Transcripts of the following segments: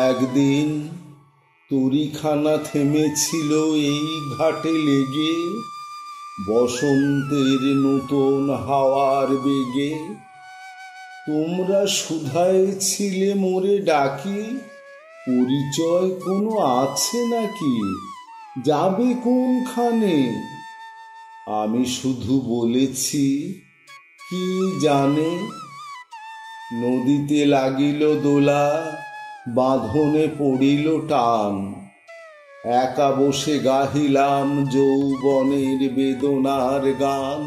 একদিন তরিখানা থেমেছিল এই ঘাটে লেগে, বসন্তের নতুন হাওয়ার বেগে। তোমরা শুধায় ছিলে মোরে ডাকি, পরিচয় কোনো আছে নাকি, যাবে কোনখানে? আমি শুধু বলেছি কি জানে। নদীতে লাগিল দোলা, বাঁধনে পড়িল টান, একা বসে গাহিলাম যৌবনের বেদনার গান।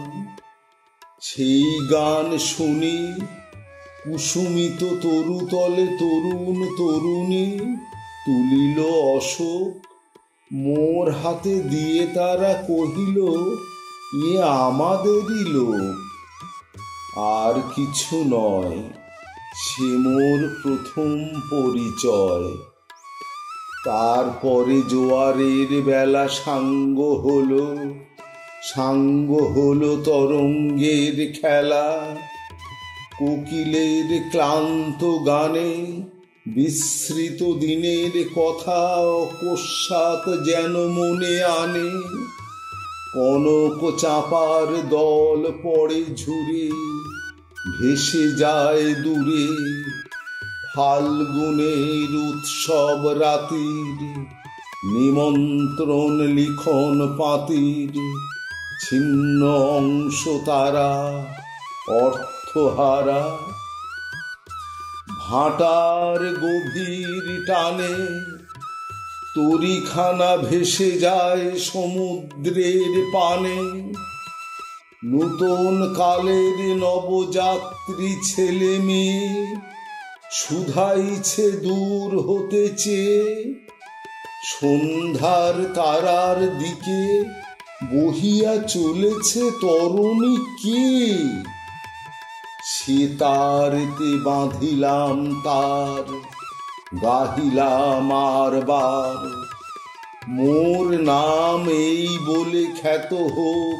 সেই গান শুনি কুসুমিত তরুতলে তরুণ তরুণী তুলিল অশোক, মোর হাতে দিয়ে তারা কহিল, এ আমাদেরই লোক। আর কিছু নয়, সে মোর প্রথম পরিচয়। তারপরে জোয়ারের বেলা সাঙ্গ হলো তরঙ্গের খেলা। কোকিলের ক্লান্ত গানে বিস্মৃত দিনের কথা অকস্মাৎ যেন মনে আনে। কনক চাঁপার দল পড়ে ঝুরে, ভেসে যায় দূরে। ফাল্গুনের উৎসব রাতির নিমন্ত্রণ লিখন পাতির, ছিন্ন অংশ তারা অর্থহারা। ভাটার গভীর টানে তরিখানা ভেসে যায় সমুদ্রের পানে। নূতন কালের নবযাত্রী ছেলে মেয়ে শুধাইছে দূর হতে চেয়ে। সন্ধ্যার তারার দিকে বহিয়া চলেছে তরুণী কে? সে তারেতে বাঁধিলাম তার, গাহিলাম আরবার, মোর নাম এই বলে খ্যাত হোক,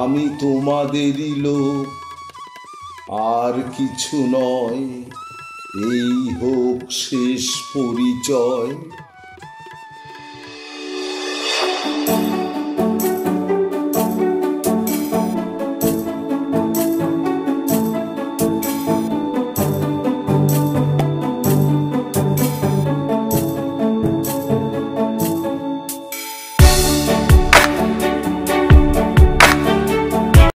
আমি তোমাদেরই লোক। আর কিছু নয়, এই হোক শেষ পরিচয়।